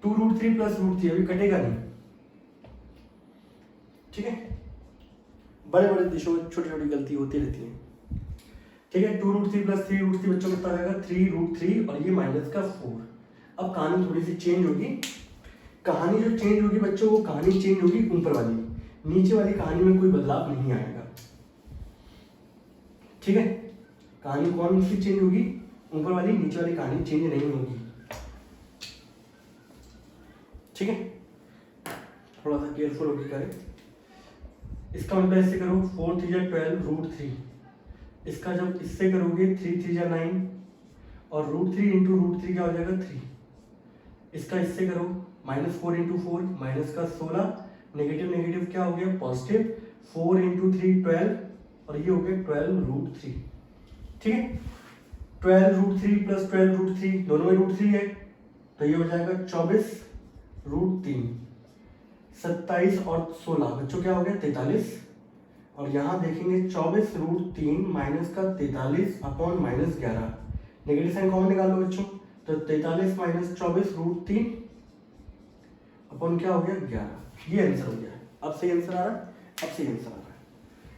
2√3 + √3 अभी कटेगा नहीं। ठीक है, बड़े बड़े देशों में छोटी छोटी गलती होती रहती है। ठीक है, 2√3 + 3√3 बच्चों कितना रहेगा 3√3, और ये माइनस का 4। अब कहानी थोड़ी सी चेंज होगी, कहानी जो चेंज होगी बच्चों वो कहानी चेंज होगी ऊपर वाली, नीचे वाली कहानी में कोई बदलाव नहीं आएगा। ठीक है, कहानी कौन सी चेंज होगी ऊपर वाली, नीचे वाली कहानी चेंज नहीं होगी। ठीक है, थोड़ा सा केयरफुल होकर करें। इसका मतलब इससे करो 4 3 12 रूट 3। इसका जब इससे करोगे 3 3 9 और रूट 3 इंटू रूट 3 क्या हो जाएगा 3। इसका इससे करो -4 इंटू 4 माइनस का 16, नेगेटिव नेगेटिव क्या हो गया पॉजिटिव, 4 इंटू 3 12 और ये हो गया 12 रूट 3। ठीक है, 12 रूट 3 प्लस 12 रूट 3 दोनों में रूट 3 है तो ये हो जाएगा 24 रूट 3। 27 और 16 बच्चों क्या हो गया 43। और यहाँ देखेंगे 24 रूट 3 माइनस का 43 अपॉन -11, नेगेटिव साइन कॉमन निकाल लो बच्चों, तो 43 माइनस 24 रूट 3 अपॉन क्या हो गया 11। ये आंसर हो गया। अब सही आंसर आ रहा है, अब सही आंसर आ रहा है।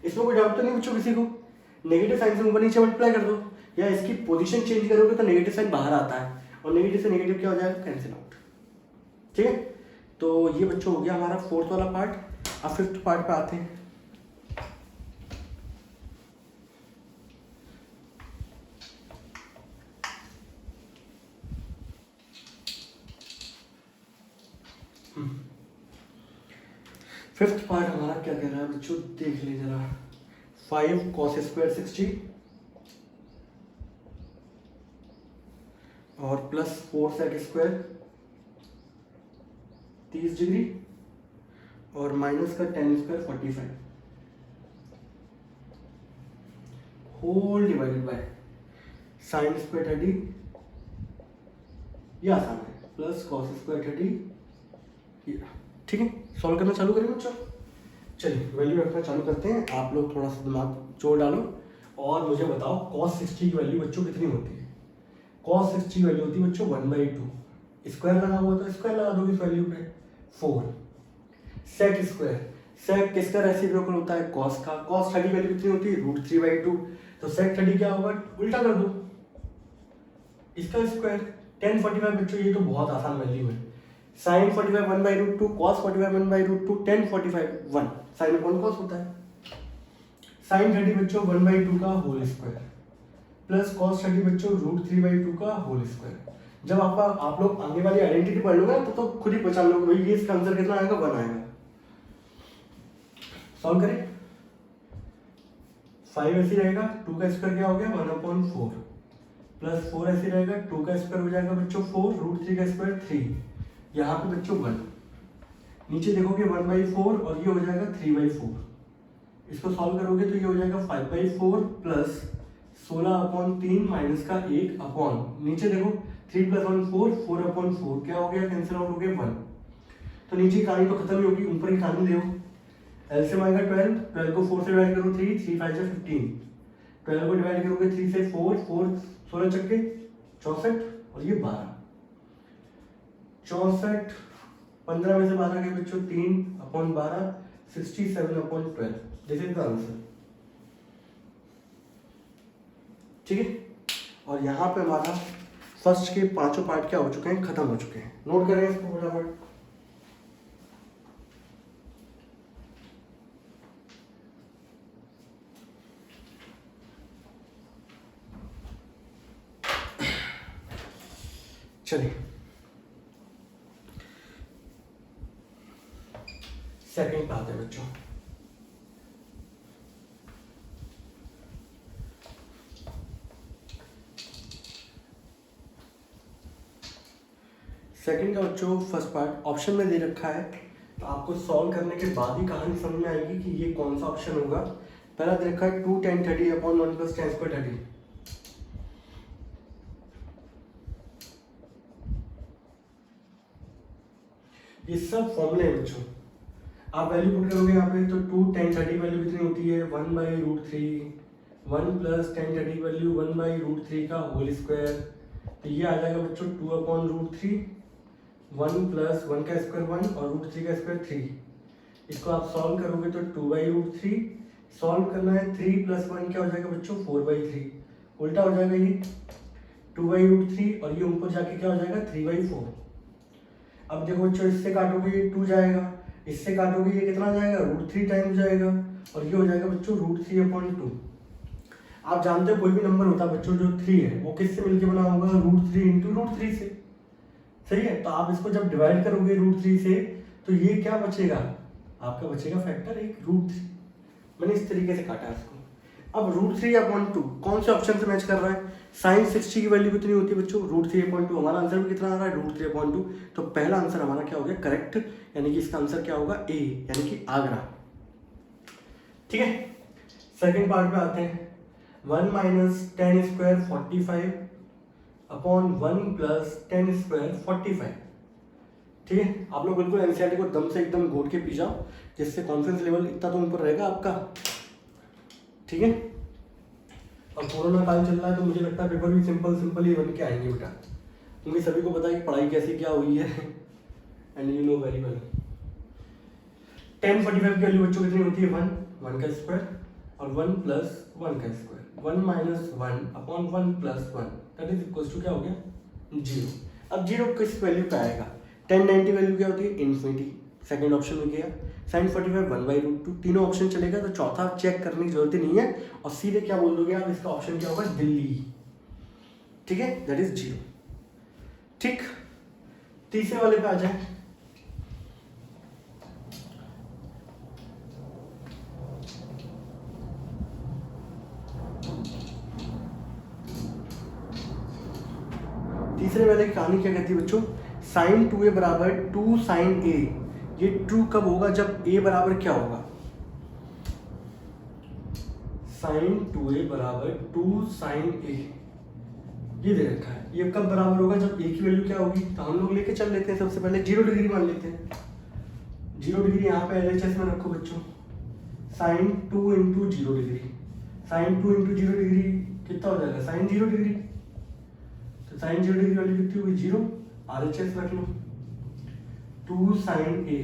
इसमें कोई डाउट तो नहीं बच्चों किसी को? नेगेटिव साइन से ऊपर नीचे मल्टीप्लाई कर दो या इसकी पोजीशन चेंज करोगे तो नेगेटिव साइन बाहर आता है और नेगेटिव से नेगेटिव क्या हो जाएगा कैंसिल आउट। ठीक है, तो ये बच्चों हो गया हमारा फोर्थ वाला पार्ट। अब फिफ्थ पार्ट पे आते हैं। फिफ्थ पार्ट हमारा क्या कह रहा है बच्चों, देख लीजिए जरा। 5 cos स्क्वायर 60 और प्लस 4 sec स्क्वायर 30 डिग्री और माइनस का 10 square 45 whole divided by sine square 30, ये आसान है, प्लस कॉस स्क्वायर 30। ठीक है, सॉल्व करना चालू करें बच्चों। चलिए वैल्यू रखना चालू करते हैं। आप लोग थोड़ा सा दिमाग जोड़ डालो और मुझे बताओ cos 60 की वैल्यू बच्चों कितनी होती है। cos 60 की वैल्यू होती है बच्चों 1/2। स्क्वायर लगा हुआ तो स्क्वायर लगा दो इस वैल्यू पे 4। sec स्क्वायर, sec किसका रेसिप्रोकल होता है cos का। cos 30 वैल्यू कितनी होती है √3/2, तो sec 30 क्या होगा उल्टा कर दो इसका स्क्वायर 10 45 बच्चों, ये तो बहुत आसान वैल्यू है। sin 45 1/√2, cos 45 1/√2, 10 45 1, sin upon cos होता है। sin 30 बच्चों 1/2 का होल स्क्वायर प्लस cos 30 बच्चों √3/2 का होल स्क्वायर। जब आप लोग आगे वाली आइडेंटिटी पढ़ लोगे तो खुद ही पहचान लोगे भाई ये इसका आंसर कितना आएगा 1 आएगा। सॉल्व करें, 5 ऐसे रहेगा, 2 का स्क्वायर क्या हो गया 1/4 प्लस 4 ऐसे रहेगा, 2 का स्क्वायर हो जाएगा बच्चों 4, √3 का स्क्वायर 3, यहाँ पे बच्चों 1, नीचे देखोगे 1/4 और ये हो जाएगा 3/4। इसको सॉल्व करोगे तो ये हो जाएगा 5/4 प्लस 16/3 माइनस का 1 अपॉन, नीचे देखो 3 + 1 4, 4/4 क्या हो गया कैंसिल आउट हो गया 1। तो नीचे की कहानी तो खत्म ही होगी, ऊपर की कहानी देखो। एलसीएम आएगा 12, 12 को 4 से डिवाइड करो 3, 3 5 जा 15, 12 को डिवाइड करोगे 3 से 4, 4 16 चक्के 64 और ये 12, 64 15 में से 12 गए बच्चों 3/12, 67/12, दिस इज द आंसर। ठीक है, और यहाँ पे हमारा फर्स्ट के पांचों पार्ट क्या हो चुके हैं, खत्म हो चुके हैं। नोट करें इसको फटाफट। चलिए सेकंड बात है बच्चों, सेकंड का बच्चों फर्स्ट पार्ट ऑप्शन में दे रखा है तो आपको सॉल्व करने के बाद ही कहानी समझ में आएगी कि ये कौन सा ऑप्शन होगा। पहला दे रखा है 2 tan 30 अपॉन 1 + tan स्क्वायर 30। ये सब फॉर्मूले हैं बच्चों, आप वैल्यू पुट करोगे यहाँ पे तो 2 tan 30 वैल्यू कितनी होती है 1/√3, 1 + tan 30 वैल्यू 1/√3 का होल स्क्वायर, तो ये आ जाएगा बच्चों 2/√3, 1 + 1 का स्क्वायर 1 और √3 का स्क्वायर 3। इसको आप सॉल्व करोगे तो 2/√3, सॉल्व करना है 3 + 1 क्या हो जाएगा बच्चों 4/3, उल्टा हो जाएगा ये 2/√3 और ये ऊपर जाके क्या हो जाएगा 3/4। अब देखो बच्चों इससे काटोगे ये 2 जाएगा, इससे काटोगे ये कितना जाएगा √3 टाइम्स जाएगा और ये हो जाएगा बच्चों √3/2। आप जानते हो कोई भी नंबर होता है बच्चों जो 3 है वो किससे मिलके बना होगा √3 × √3 से, सही है। तो आप इसको जब डिवाइड करोगे √3 से तो ये क्या बचेगा आपका बचेगा फैक्टर 1 √3। मैंने इस तरीके से काटा है इसको। अब √3/2 कौन से ऑप्शन से मैच कर रहा है? sin 60 की वैल्यू कितनी होती है बच्चों? √3/2। हमारा आंसर भी कितना आ रहा है? √3/2। तो पहला आंसर हमारा क्या हो गया? करेक्ट, यानी कि इसका आंसर क्या होगा? ए, यानी कि आगरा। ठीक है, सेकंड पार्ट पे आते हैं। 1 - 10² 45 अपॉन 1 + 10² 45। ठीक है, आप लोग बिल्कुल एनसीईआरटी को दम से एकदम घोट के पी जाओ, जिससे कॉन्फिडेंस लेवल इतना तो ऊपर रहेगा आपका। ठीक है, अब कोरोना काल चल रहा है तो मुझे लगता है पेपर भी सिंपल ही बन के आएंगे बेटा, क्योंकि सभी को पता है कि पढ़ाई कैसे क्या हुई है and you know very well. 1045 की वैल्यू बच्चों कितनी होती है? 1 का स्क्वायर और 1 + 1 का square. 1 - 1 upon 1 + 1 that is equal to क्या हो गया? 0। अब 0 किस वैल्यू पे आएगा? 1090 वैल्यू क्या होती है? इन्फिनिटी। सेकंड ऑप्शन में किया। sin 45 1/√2। तीनों ऑप्शन चलेगा तो चौथा चेक करने की जरूरत ही नहीं है, और सीधे क्या बोल दोगे आप? इसका ऑप्शन क्या होगा? दिल्ली। ठीक है, दैट इज 0। ठीक, तीसरे वाले पे आ जाए। तीसरे वाले की कहानी क्या कहती है बच्चों? sin 2a = 2 sin a। ये ट्रू कब होगा? जब a बराबर क्या होगा? sin 2a = 2 sin a, ये दे रखा है। ये कब बराबर होगा? जब a की वैल्यू क्या होगी? तो हम लोग लेके चल लेते हैं, सबसे पहले 0 डिग्री मान लेते हैं। 0 डिग्री यहाँ पे LHS में रखो बच्चों। sin 2 × 0 डिग्री, sin 2 × 0 डिग्री कितना हो जाएगा? sin 0 degree. तो sin 0 डिग्री वैल्यू कितनी होगी? 0। RHS रख लो। 2 sin a,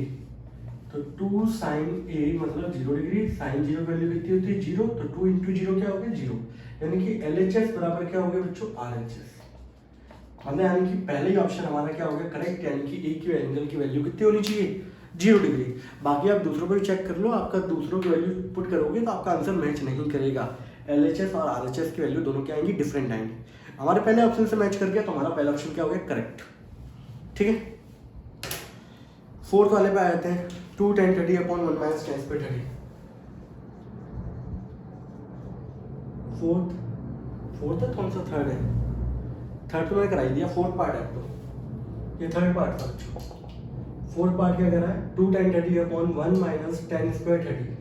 तो 2 sin a मतलब 0 डिग्री। sin 0 की वैल्यू कितनी होती है? 0। तो 2 × 0 क्या हो गया? 0। यानी कि LHS बराबर क्या हो गया बच्चों? RHS। मतलब यानी कि पहले ही ऑप्शन हमारा क्या हो गया? करेक्ट, यानी कि एक एंगल की वैल्यू कितनी होनी चाहिए? 0 डिग्री। बाकी आप दूसरों को भी चेक कर लो, आपका दूसरों की वैल्यू पुट करोगे तो आपका आंसर मैच नहीं करेगा। LHS और RHS की वैल्यू दोनों क्या आएंगी? डिफरेंट आएंगी। हमारे पहले ऑप्शन से मैच कर गया तो हमारा पहला ऑप्शन क्या हो गया? करेक्ट। ठीक है, फोर्थ वाले पे आ जाते हैं। 2 tan 30 अपॉन 1 - 10² 30। फोर्थ है? कौन सा थर्ड है? थर्ड तो मैंने कराई दिया, फोर्थ पार्ट है। तो ये थर्ड पार्ट था। फोर्थ पार्ट क्या कर रहा है? 2 tan 30 अपॉन 1 - 10² 30।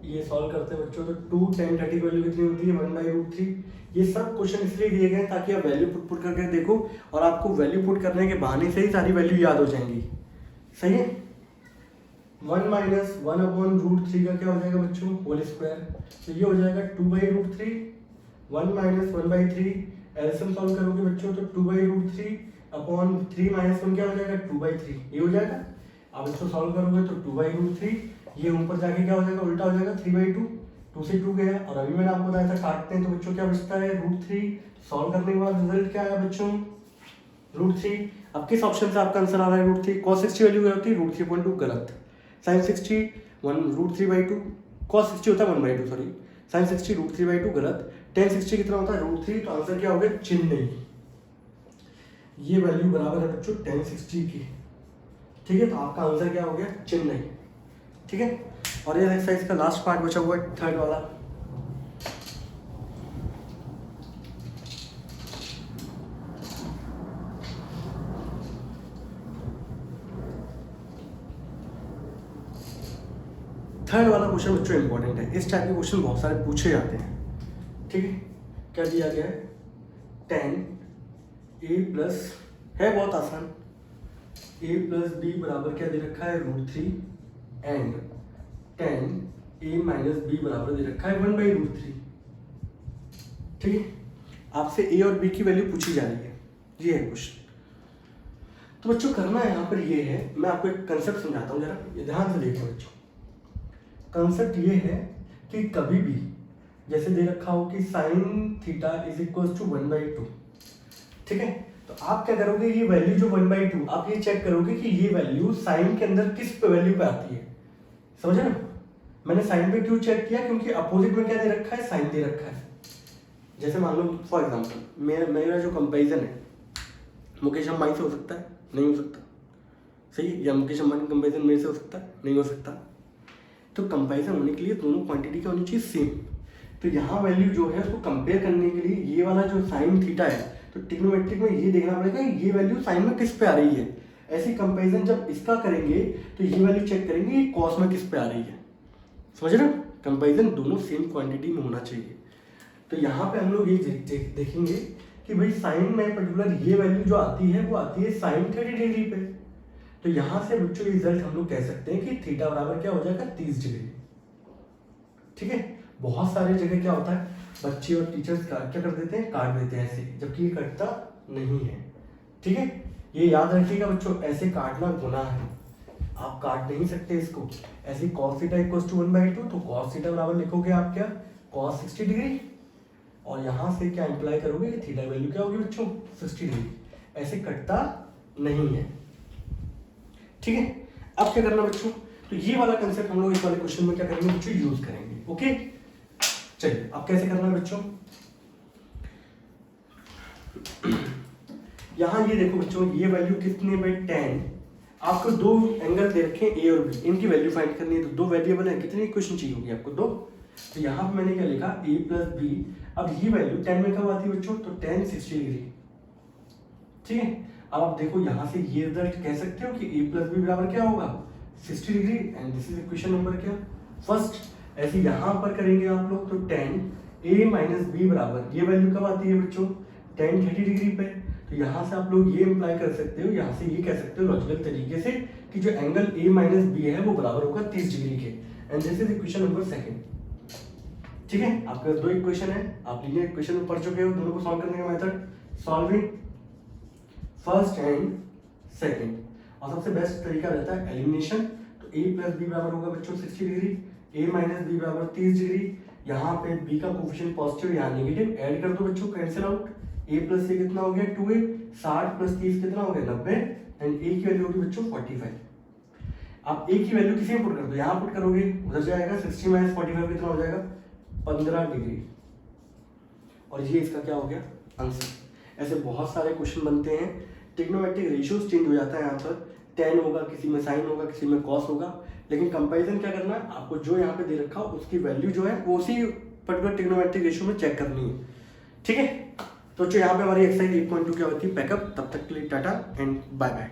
ये सॉल्व करते हैं बच्चों, तो 2 tan 30 की वैल्यू कितनी होती है? 1/√3। ये सब क्वेश्चन इसलिए दिए गए ताकि आप वैल्यू पुट करके देखो, और आपको वैल्यू पुट करने के बहाने से ही सारी वैल्यू याद हो जाएंगी। सही है। 1 - 1/√3 का क्या हो जाएगा बच्चों? Whole square. तो ये हो जाएगा 2/√3। 1 - 1/3 एलसीएम सॉल्व करोगे बच्चों तो 2/√3 अपॉन 3 - 1 क्या हो जाएगा? 2/3। ये हो जाएगा। अब इसको सॉल्व करोगे तो 2/√3, ये ऊपर जाके क्या हो जाएगा? उल्टा हो जाएगा 3/2। 2 से 2 गया, और अभी मैंने आपको बताया था काटते हैं तो बच्चों क्या बचता है? √3। सॉल्व करने के बाद रिजल्ट क्या आया बच्चों? √3। अब किस ऑप्शन से आपका आंसर आ रहा है? √3। cos 60 वैल्यू क्या होती है? √3/2। गलत। sin 60 √3/2। cos 60 होता है 1/2, सॉरी। sin 60 √3/2 गलत। tan 60 कितना होता है? √3। तो आंसर क्या हो गया? चेन्नई। ये वैल्यू बराबर है बच्चों tan 60 की। ठीक है, तो आपका आंसर क्या हो गया? चेन्नई। ठीक है, और ये एक्सरसाइज का लास्ट पार्ट बचा हुआ है, थर्ड वाला। थर्ड वाला क्वेश्चन बच्चों इंपॉर्टेंट है। इस टाइप के क्वेश्चन बहुत सारे पूछे जाते हैं। ठीक है, क्या दिया गया है? tan a प्लस, है बहुत आसान, a + b बराबर क्या दे रखा है? √3 एंड tan a - b बराबर दे रखा है 1/√3। ठीक है, आपसे a और b की वैल्यू पूछी जा रही है, ये है क्वेश्चन। तो बच्चों करना यहाँ पर ये है, मैं आपको एक कंसेप्ट समझाता हूँ, जरा ये ध्यान से देखो बच्चों। कंसेप्ट ये है कि कभी भी जैसे दे रखा हो कि sin थीटा = 1/2। ठीक है, तो आप क्या करोगे? ये वैल्यू जो 1/2, आप ये चेक करोगे कि ये वैल्यू साइन के अंदर किस पे वैल्यू पे आती है। समझे ना? मैंने साइन पे क्यों चेक किया? क्योंकि अपोजिट में क्या दे रखा है? साइन दे रखा है। जैसे मान लो फॉर एग्जांपल मेरा जो कंपैरिजन है मुकेश अंबानी से हो सकता है, नहीं हो सकता। सही है, या मुकेश अंबानी कंपैरिजन मेरे से हो सकता है, नहीं हो सकता। तो कंपैरिजन होने के लिए दोनों क्वांटिटी क्या होनी चाहिए, सेम। तो यहाँ वैल्यू जो है उसको कंपेयर करने के लिए ये वाला जो साइन थीटा है, तो ट्रिग्नोमेट्रिक में ये देखना पड़ेगा ये वैल्यू साइन में किस पे आ रही है। ऐसी कंपैरिजन जब इसका करेंगे तो ये वैल्यू चेक करेंगे ये कॉस में किस पे आ रही है। समझ रहे हो, कंपैरिजन दोनों सेम क्वांटिटी में होना चाहिए। तो यहाँ पे हम लोग ये देखेंगे कि भाई साइन में पर्टिकुलर ये वैल्यू जो आती है वो आती है साइन 30 डिग्री पे। तो यहाँ से बच्चों रिजल्ट हम लोग कह सकते हैं कि थीटा बराबर क्या हो जाएगा, 30 डिग्री। ठीक है, बहुत सारे जगह क्या होता है बच्चे और टीचर्स क्या कर देते हैं, काट देते हैं ऐसे, जबकि ये कटता नहीं है। ठीक है, ये याद रखिएगा बच्चों, ऐसे काटना गुनाह है, आप काट नहीं सकते इसको। ऐसे cos थीटा इक्वल्स टू 1/2, तो cos थीटा बराबर लिखोगे आप क्या, cos 60 डिग्री, और यहाँ से क्या इंप्लाई करोगे कि थीटा वैल्यू क्या होगी बच्चों, 60 डिग्री। ऐसे कटता नहीं है। ठीक है, अब क्या करना बच्चों, तो ये वाला कंसेप्ट हम लोग इस वाले क्वेश्चन में क्या करेंगे बच्चों, यूज करेंगे। ओके, चलिए अब कैसे करना है बच्चों, यहां ये देखो बच्चों, ये वैल्यू कितनी है, 10। आपको दो एंगल दे रखे हैं ए और बी, इनकी वैल्यू फाइंड करनी है। तो दो वेरिएबल है, कितनी इक्वेशन चाहिए होगी आपको, दो। तो यहाँ पे मैंने क्या लिखा, a प्लस बी। अब ये वैल्यू 10 में कब आती है बच्चों, तो 10 60 डिग्री। ठीक है, अब आप देखो यहाँ से ये रिजल्ट कह सकते हो कि a प्लस बी बराबर क्या होगा, 60 degree, and this is equation number क्या, फर्स्ट। ऐसे यहाँ पर करेंगे आप लोग, तो 10 a माइनस बी बराबर, ये वैल्यू कब आती है बच्चों, 10 30 डिग्री पे। तो यहाँ से आप लोग ये इंप्लाई कर सकते हो, यहाँ से ये कह सकते हो लॉजिकल तरीके से कि जो एंगल a माइनस बी है वो बराबर होगा 30 डिग्री के, and this is equation number second. ठीक है, आपके पास दो इक्वेशन है, आप लीनियर इक्वेशन में पढ़ चुके हो, दोनों को सॉल्व करने का method, solving first and second. और सबसे बेस्ट तरीका रहता है एलिमिनेशन। तो a प्लस बी बराबर होगा बच्चों 60 डिग्री, a माइनस बी बराबर 30 डिग्री। यहाँ पे b का कोफिशिएंट पॉजिटिव, यहाँ नेगेटिव, ऐड कर दो बच्चों, कैंसिल आउट। a प्लस से कितना हो गया 2a, 60 प्लस 30 कितना हो गया 90, एंड a की वैल्यू होगी बच्चों 45। आप a की वैल्यू किसी में पुट कर दो, यहाँ पुट करोगे उधर जाएगा, 60 माइनस 45 कितना हो जाएगा, 15 डिग्री। और ये इसका क्या हो गया आंसर। ऐसे बहुत सारे क्वेश्चन बनते हैं, ट्रिग्नोमेट्रिक रेशियोज चेंज हो जाता है, यहाँ पर tan होगा, किसी में sin होगा, किसी में cos होगा, लेकिन कंपैरिजन क्या करना है, आपको जो यहाँ पे दे रखा हो उसकी वैल्यू जो है वो उसी पर्टिकुलर ट्रिग्नोमेट्रिक रेशियो में चेक करनी है। ठीक है, तो जो यहाँ पे हमारी एक्सरसाइज 8.2 क्या होती है पैकअप। तब तक के लिए टाटा एंड बाय बाय।